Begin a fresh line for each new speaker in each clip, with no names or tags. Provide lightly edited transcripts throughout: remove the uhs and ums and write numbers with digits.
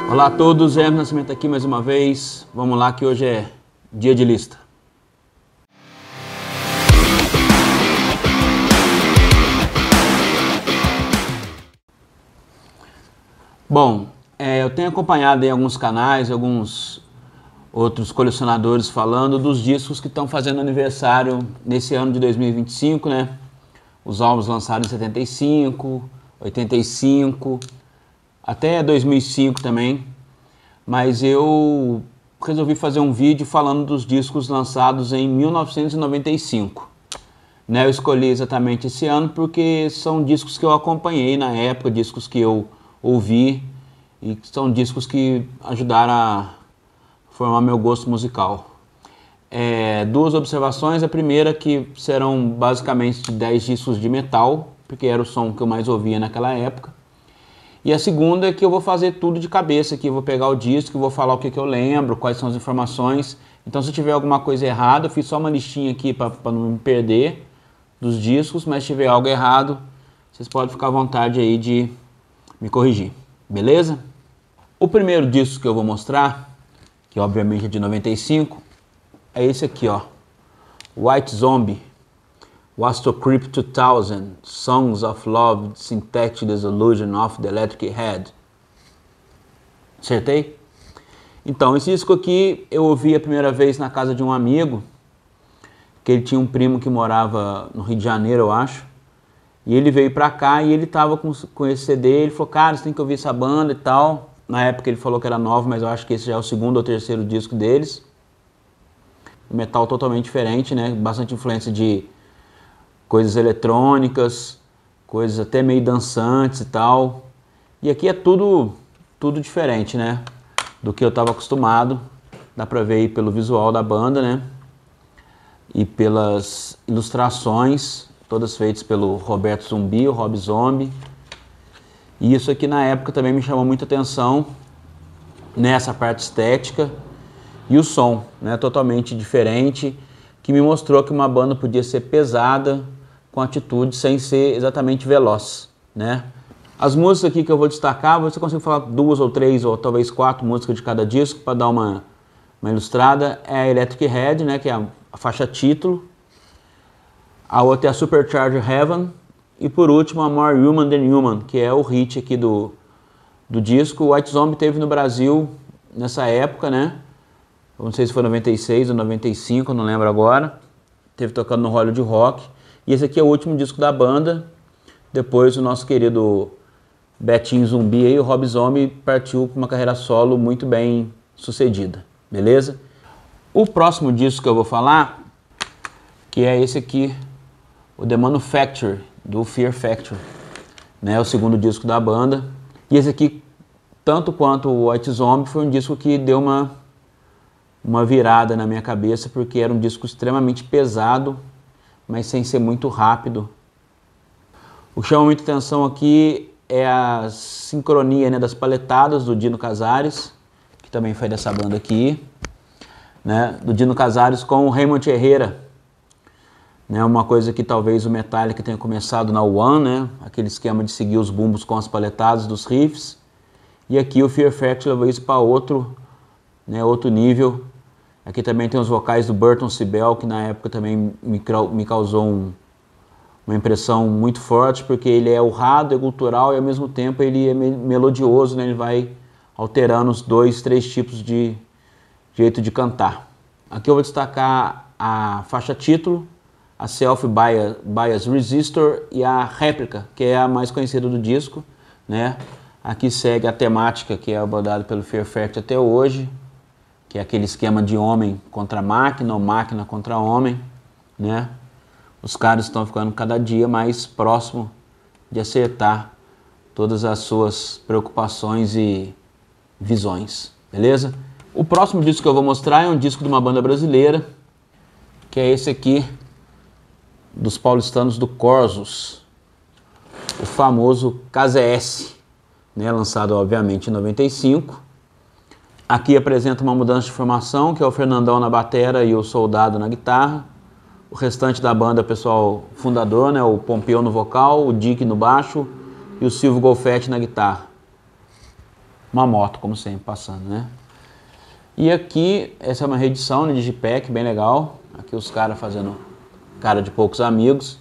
Olá a todos, Hermes Nascimento aqui mais uma vez. Vamos lá que hoje é dia de lista. Bom, eu tenho acompanhado em alguns canais, alguns outros colecionadores falando dos discos que estão fazendo aniversário nesse ano de 2025, né? Os álbuns lançados em 75, 85, até 2005 também. Mas eu resolvi fazer um vídeo falando dos discos lançados em 1995. Né? Eu escolhi exatamente esse ano porque são discos que eu acompanhei na época, discos que eu ouvi e são discos que ajudaram a formar meu gosto musical. Duas observações. A primeira que serão basicamente 10 discos de metal, porque era o som que eu mais ouvia naquela época. E a segunda é que eu vou fazer tudo de cabeça aqui, eu vou pegar o disco, vou falar o que eu lembro, quais são as informações. Então se tiver alguma coisa errada, eu fiz só uma listinha aqui para não me perder dos discos, mas se tiver algo errado, vocês podem ficar à vontade aí de me corrigir, beleza? O primeiro disco que eu vou mostrar, que obviamente é de 95, é esse aqui, ó. White Zombie, Wastrocrypt 2000, Songs of Love, Synthetic Dissolution of the Electric Head. Acertei? Então, esse disco aqui eu ouvi a primeira vez na casa de um amigo, que ele tinha um primo que morava no Rio de Janeiro, eu acho. E ele veio pra cá e ele tava com esse CD, ele falou, cara, você tem que ouvir essa banda e tal. Na época ele falou que era nova, mas eu acho que esse já é o segundo ou terceiro disco deles. Metal totalmente diferente, né? Bastante influência de coisas eletrônicas, coisas até meio dançantes e tal. E aqui é tudo diferente, né? Do que eu estava acostumado. Dá pra ver aí pelo visual da banda, né? E pelas ilustrações, todas feitas pelo Roberto Zumbi, o Rob Zombie. E isso aqui na época também me chamou muita atenção, nessa parte estética. E o som, né? Totalmente diferente, que me mostrou que uma banda podia ser pesada, com atitude, sem ser exatamente veloz, né? As músicas aqui que eu vou destacar, você consegue falar 2 ou 3 ou talvez 4 músicas de cada disco para dar uma ilustrada. É a Electric Head, né, que é a faixa título. A outra é a Supercharged Heaven. E por último, a More Human Than Human, que é o hit aqui do disco. O White Zombie teve no Brasil nessa época, né? Eu não sei se foi 96 ou 95, não lembro agora. Teve tocando no Hollywood Rock. E esse aqui é o último disco da banda. Depois o nosso querido Betinho Zumbi, aí, o Rob Zombie, partiu para uma carreira solo muito bem sucedida. Beleza? O próximo disco que eu vou falar, que é esse aqui, o The Manufacture, do Fear Factory. Né? O segundo disco da banda. E esse aqui, tanto quanto o White Zombie, foi um disco que deu uma virada na minha cabeça, porque era um disco extremamente pesado, mas sem ser muito rápido. O que chama muita atenção aqui é a sincronia, né, das paletadas do Dino Casares, que também foi dessa banda aqui, né, do Dino Casares com o Raymond Herrera, né, uma coisa que talvez o Metallica tenha começado na One, né, aquele esquema de seguir os bumbos com as paletadas dos riffs, e aqui o Fear Factory levou isso para outro nível. Aqui também tem os vocais do Burton Sibel, que na época também me causou uma impressão muito forte, porque ele é urrado, é cultural e ao mesmo tempo ele é melodioso, né? Ele vai alterando os 2, 3 tipos de jeito de cantar. Aqui eu vou destacar a faixa título, a Self Bias Resistor e a Réplica, que é a mais conhecida do disco, né? Aqui segue a temática que é abordada pelo Fear Factory até hoje, que é aquele esquema de homem contra máquina, ou máquina contra homem, né? Os caras estão ficando cada dia mais próximo de acertar todas as suas preocupações e visões, beleza? O próximo disco que eu vou mostrar é um disco de uma banda brasileira, que é esse aqui, dos paulistanos do Corsos, o famoso KZS, né? Lançado obviamente em 95. Aqui apresenta uma mudança de formação, que é o Fernandão na batera e o Soldado na guitarra. O restante da banda é o pessoal fundador, né? O Pompeu no vocal, o Dick no baixo e o Silvio Golfetti na guitarra. uma moto, como sempre, passando, né? E aqui, essa é uma reedição, né, Digipack, bem legal. Aqui os caras fazendo cara de poucos amigos.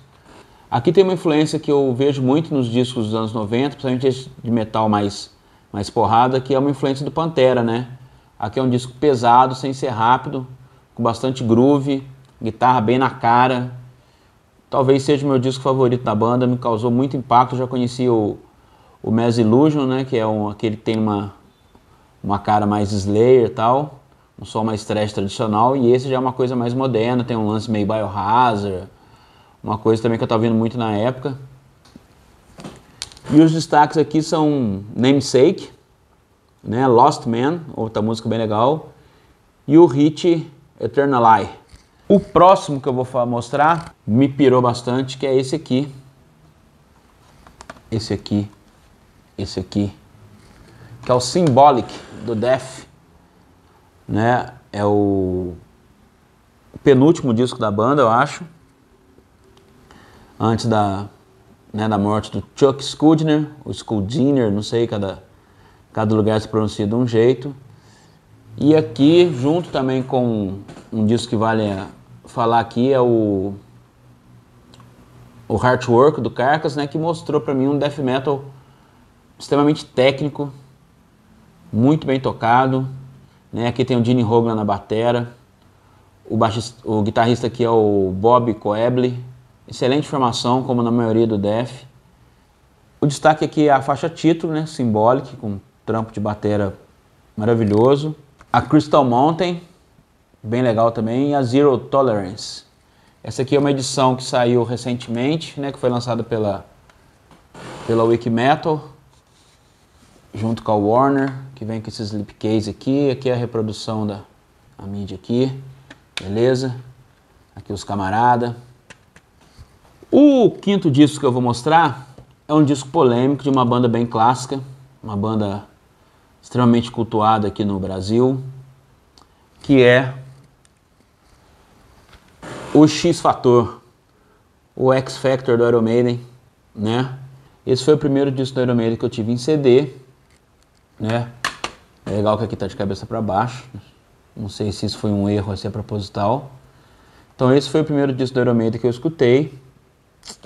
Aqui tem uma influência que eu vejo muito nos discos dos anos 90, principalmente esse de metal mais porrada, que é uma influência do Pantera, né? Aqui é um disco pesado, sem ser rápido, com bastante groove, guitarra bem na cara. Talvez seja o meu disco favorito da banda, me causou muito impacto. Eu já conheci o Mass Illusion, né? Que é aquele que tem uma cara mais Slayer e tal, um som mais thrash tradicional, e esse já é uma coisa mais moderna, tem um lance meio Biohazard, uma coisa também que eu estava ouvindo muito na época. E os destaques aqui são Namesake, né, Lost Man, outra música bem legal, e o hit Eternal Eye. O próximo que eu vou mostrar me pirou bastante, que é esse aqui. Esse aqui. Que é o Symbolic, do Death. Né? É o penúltimo disco da banda, eu acho. Antes da morte do Chuck Schuldiner, ou Schuldiner, não sei, cada lugar se pronuncia de um jeito. E aqui, junto também com um disco que vale falar aqui, é o Heartwork do Carcass, né, que mostrou pra mim um death metal extremamente técnico, muito bem tocado, né? Aqui tem o Gene Hoglan na batera, o guitarrista aqui é o Bob Coeble, excelente formação, como na maioria do death. O destaque aqui é a faixa título, né, Symbolic, com um trampo de batera maravilhoso. A Crystal Mountain, bem legal também, e a Zero Tolerance. Essa aqui é uma edição que saiu recentemente, né, que foi lançada pela Wikimetal, junto com a Warner, que vem com esse slipcase aqui. Aqui é a reprodução da mídia aqui, beleza? Aqui os camarada. O quinto disco que eu vou mostrar é um disco polêmico de uma banda bem clássica, uma banda extremamente cultuada aqui no Brasil, que é o X-Factor, o X-Factor do Iron Maiden, né? Esse foi o primeiro disco do Iron Maiden que eu tive em CD, né? É legal que aqui tá de cabeça para baixo, não sei se isso foi um erro assim proposital. Então esse foi o primeiro disco do Iron Maiden que eu escutei.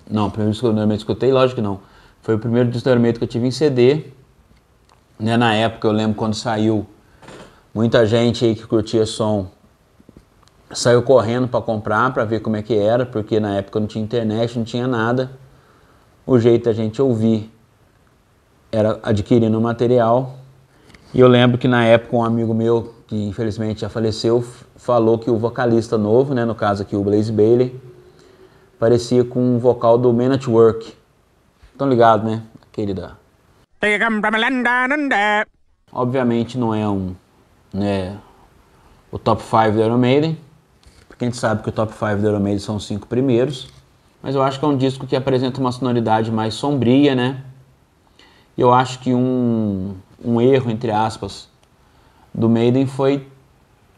Não, o primeiro disco do Iron Maiden que eu escutei, lógico que não. Foi o primeiro disco do Iron Maiden que eu tive em CD, né? Na época eu lembro quando saiu, muita gente aí que curtia som saiu correndo para comprar, para ver como é que era, porque na época não tinha internet, não tinha nada. O jeito da gente ouvir era adquirindo o material. E eu lembro que na época um amigo meu, que infelizmente já faleceu, falou que o vocalista novo, né, no caso aqui o Blaze Bayley, parecia com o vocal do Man at Work. Estão ligados, né? Aquele da... Obviamente não é o top 5 do Iron Maiden, porque a gente sabe que o top 5 do Iron Maiden são os 5 primeiros, mas eu acho que é um disco que apresenta uma sonoridade mais sombria, né? E eu acho que um erro, entre aspas, do Maiden foi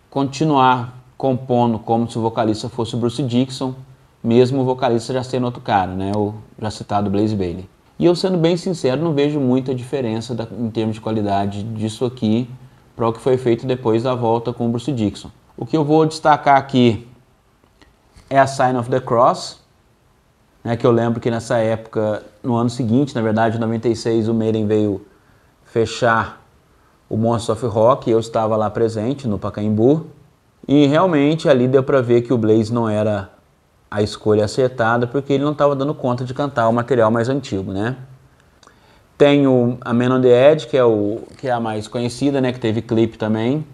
continuar compondo como se o vocalista fosse o Bruce Dickinson, mesmo o vocalista já sendo outro cara, né? O já citado Blaze Bayley. E eu, sendo bem sincero, não vejo muita diferença em termos de qualidade disso aqui para o que foi feito depois da volta com o Bruce Dickinson. O que eu vou destacar aqui é a Sign of the Cross, né, que eu lembro que nessa época, no ano seguinte, na verdade, em 96, o Maiden veio fechar o Monsters of Rock, e eu estava lá presente no Pacaembu, e realmente ali deu para ver que o Blaze não era a escolha acertada, porque ele não estava dando conta de cantar o material mais antigo, né? Tem a Man on the Edge, que é a mais conhecida, né, que teve clipe também.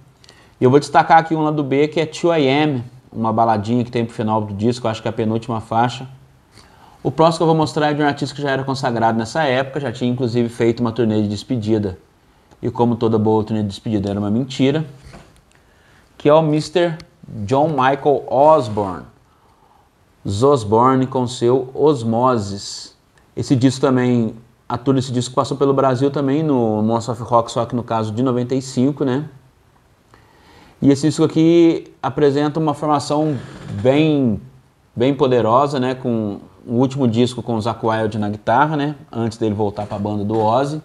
E eu vou destacar aqui um lado B, que é 2AM, uma baladinha que tem pro final do disco, acho que é a penúltima faixa. O próximo que eu vou mostrar é de um artista que já era consagrado nessa época, já tinha inclusive feito uma turnê de despedida. E como toda boa turnê de despedida era uma mentira, que é o Mr. John Michael Osborne. Osborne com seu Osmosis. Esse disco também, a tour desse disco passou pelo Brasil também no Monsters of Rock, só que no caso de 95, né? E esse disco aqui apresenta uma formação bem poderosa, né? Com o último disco com o Zakk Wylde na guitarra, né? Antes dele voltar para a banda do Ozzy.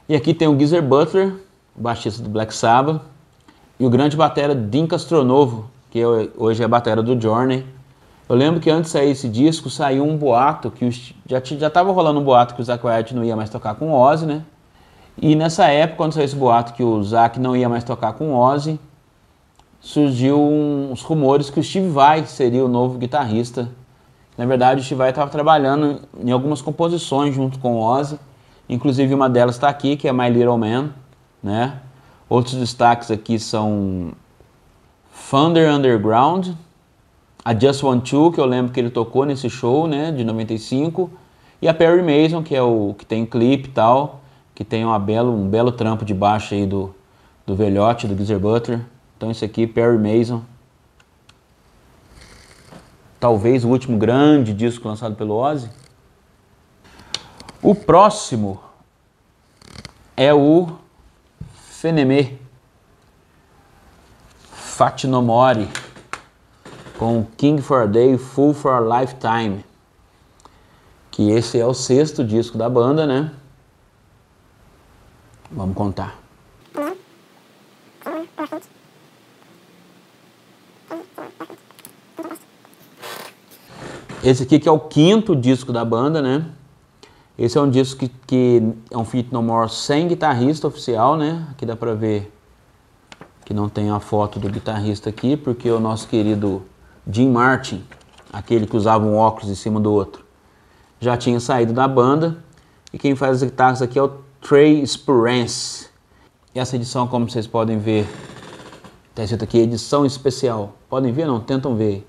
E aqui tem o Geezer Butler, baixista do Black Sabbath, e o grande batera Dean Castronovo, que hoje é a batera do Journey. Eu lembro que antes de sair esse disco, saiu um boato, que já estava rolando um boato que o Zakk Wylde não ia mais tocar com o Ozzy, né? E nessa época, quando saiu esse boato que o Zakk não ia mais tocar com o Ozzy, surgiu uns rumores que o Steve Vai seria o novo guitarrista. Na verdade, o Steve Vai estava trabalhando em algumas composições junto com o Ozzy, inclusive uma delas está aqui, que é My Little Man, né? Outros destaques aqui são Thunder Underground, a Just Want To, que eu lembro que ele tocou nesse show, né, de 95, e a Perry Mason, que é o que tem clipe e tal, que tem um belo trampo de baixo aí do velhote, do Geezer Butler. Então esse aqui, Perry Mason. Talvez o último grande disco lançado pelo Ozzy. O próximo é o Fenemé, Fat No More, com King for a Day, Fool for a Lifetime. Que esse é o 6º disco da banda, né? Vamos contar. Esse aqui que é o 5º disco da banda, né? Esse é um disco que é um Feat No More sem guitarrista oficial, né? Aqui dá pra ver que não tem a foto do guitarrista aqui, porque o nosso querido Jim Martin, aquele que usava um óculos em cima do outro, já tinha saído da banda. E quem faz as guitarras aqui é o Trey Spruance. E essa edição, como vocês podem ver, está escrito aqui, edição especial. Podem ver? Não? Tentam ver.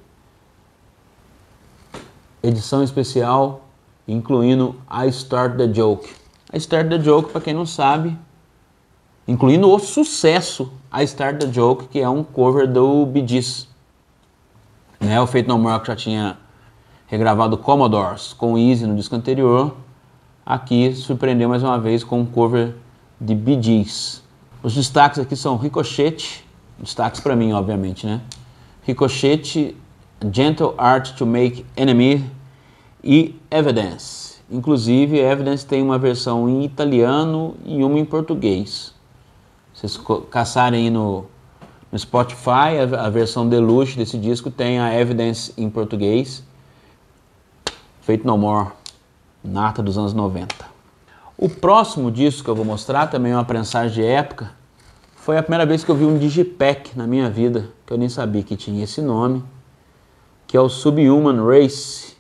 Edição especial, incluindo I Start The Joke. I Start The Joke, para quem não sabe, incluindo o sucesso I Start The Joke, que é um cover do Bee Gees. Né? O Faith No More, que já tinha regravado Commodores com Easy no disco anterior, aqui surpreendeu mais uma vez com um cover de Bee Gees. Os destaques aqui são Ricochet, destaques para mim, obviamente, né? Ricochet, Gentle Art to Make Enemy e Evidence. Inclusive, Evidence tem uma versão em italiano e uma em português. Se vocês caçarem aí no Spotify, a versão deluxe desse disco tem a Evidence em português. Faith No More, nata dos anos 90. O próximo disco que eu vou mostrar, também é uma prensagem de época, foi a primeira vez que eu vi um digipack na minha vida, que eu nem sabia que tinha esse nome, que é o Subhuman Race,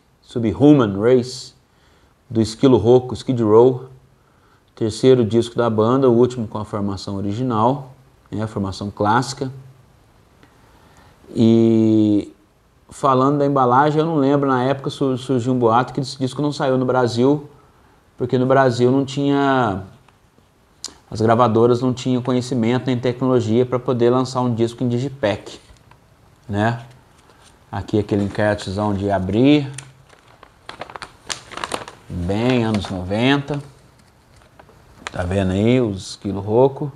do Esquilo Rouco, Skid Row, 3º disco da banda, o último com a formação original, né, a formação clássica. E falando da embalagem, eu não lembro, na época surgiu um boato que esse disco não saiu no Brasil, porque no Brasil não tinha, as gravadoras não tinham conhecimento nem tecnologia para poder lançar um disco em digipack, né? Aqui aquele encartezão de abrir, bem anos 90, tá vendo aí os Esquilo Rouco.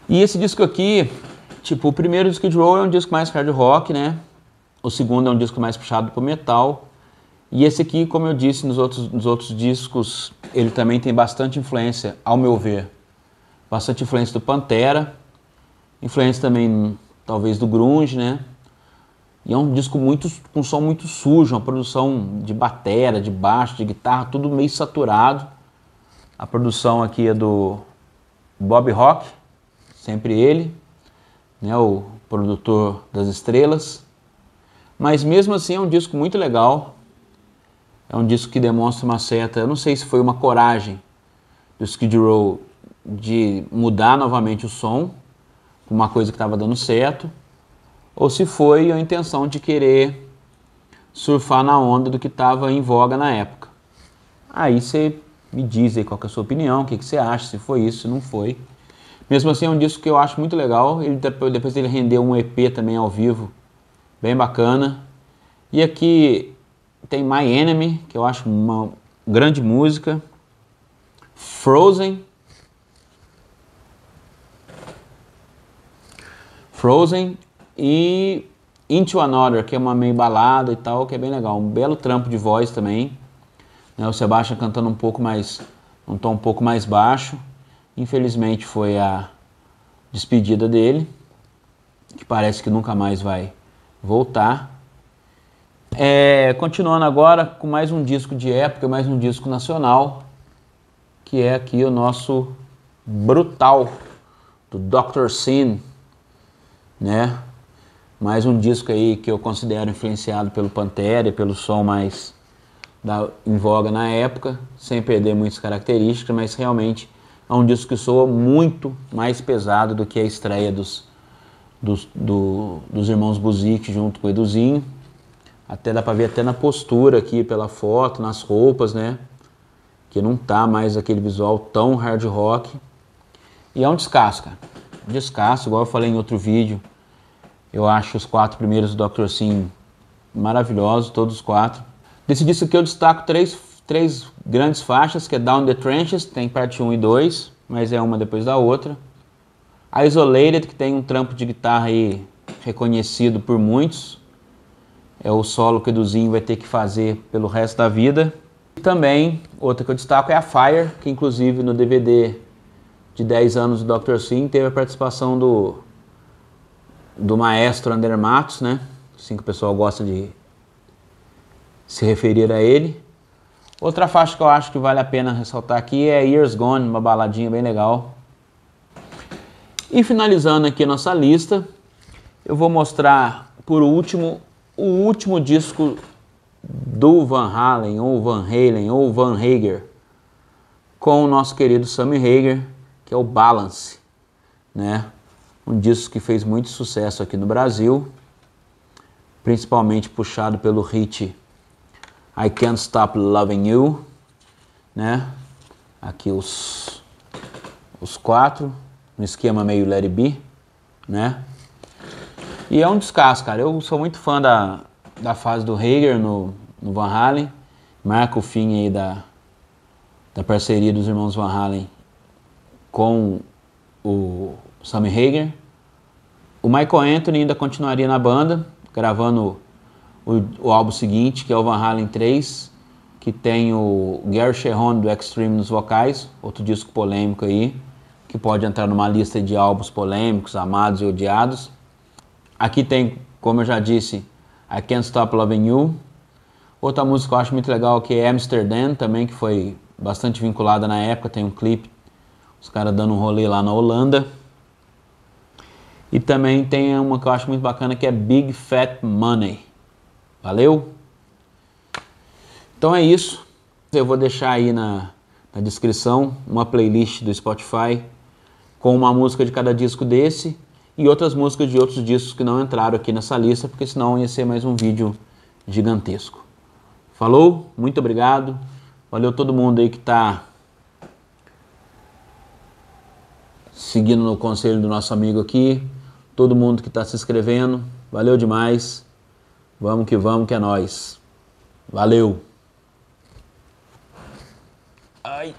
E esse disco aqui, tipo, o primeiro do Skid Row é um disco mais hard rock, né? O segundo é um disco mais puxado pro metal. E esse aqui, como eu disse nos outros discos, ele também tem bastante influência, ao meu ver. Bastante influência do Pantera, influência também, talvez, do grunge, né? E é um disco com um som muito sujo, uma produção de batera, de baixo, de guitarra, tudo meio saturado. A produção aqui é do Bob Rock, sempre ele, né, o produtor das estrelas. Mas mesmo assim é um disco muito legal. É um disco que demonstra uma certa, eu não sei se foi uma coragem do Skid Row de mudar novamente o som, uma coisa que estava dando certo, ou se foi a intenção de querer surfar na onda do que estava em voga na época. Aí você me diz aí qual que é a sua opinião, o que você acha, se foi isso, se não foi. Mesmo assim é um disco que eu acho muito legal, depois ele rendeu um EP também ao vivo, bem bacana. E aqui tem My Enemy, que eu acho uma grande música, Frozen e Into Another, que é uma meio balada e tal, que é bem legal, um belo trampo de voz também, né? O Sebastian cantando um tom um pouco mais baixo, Infelizmente foi a despedida dele, que parece que nunca mais vai voltar. Continuando agora com mais um disco de época, mais um disco nacional, que é aqui o nosso Brutal, do Dr. Sin, né? Mais um disco aí que eu considero influenciado pelo Pantera e pelo som mais em voga na época, sem perder muitas características, mas realmente é um disco que soa muito mais pesado do que a estreia dos irmãos Buzik junto com o Eduzinho. Até dá pra ver até na postura aqui, pela foto, nas roupas, né? Que não tá mais aquele visual tão hard rock. E é um descasso, cara. Um descasso, igual eu falei em outro vídeo. Eu acho os 4 primeiros do Dr. Sin maravilhosos, todos os 4. Desse disco aqui eu destaco três grandes faixas, que é Down the Trenches, tem parte 1 e 2, mas é uma depois da outra. A Isolated, que tem um trampo de guitarra aí reconhecido por muitos. É o solo que o Eduzinho vai ter que fazer pelo resto da vida. E também, outra que eu destaco é a Fire, que inclusive no DVD de 10 anos do Dr. Sin teve a participação do maestro Ander Matos, né? Assim que o pessoal gosta de se referir a ele. Outra faixa que eu acho que vale a pena ressaltar aqui é Years Gone, uma baladinha bem legal. E finalizando aqui a nossa lista, eu vou mostrar por último o último disco do Van Halen, ou Van Halen, ou Van Hager, com o nosso querido Sammy Hagar, que é o Balance, né? Um disco que fez muito sucesso aqui no Brasil, principalmente puxado pelo hit I Can't Stop Loving You, né? Aqui os 4, no esquema meio Let It Be, né? E é um descasso, cara. Eu sou muito fã da fase do Hagar no Van Halen. Marca o fim aí da parceria dos irmãos Van Halen com o Sammy Hagar. O Michael Anthony ainda continuaria na banda, gravando o álbum seguinte, que é o Van Halen 3, que tem o Gary Cherone do Extreme nos vocais, outro disco polêmico aí, que pode entrar numa lista de álbuns polêmicos, amados e odiados. Aqui tem, como eu já disse, I Can't Stop Loving You. Outra música que eu acho muito legal que é Amsterdam, também, que foi bastante vinculada na época, tem um clipe, os caras dando um rolê lá na Holanda. E também tem uma que eu acho muito bacana que é Big Fat Money. Valeu? Então é isso. Eu vou deixar aí na descrição uma playlist do Spotify com uma música de cada disco desse e outras músicas de outros discos que não entraram aqui nessa lista, porque senão ia ser mais um vídeo gigantesco. Falou? Muito obrigado. Valeu todo mundo aí que está seguindo no conselho do nosso amigo aqui. Todo mundo que está se inscrevendo. Valeu demais. Vamos que é nóis. Valeu. Ai.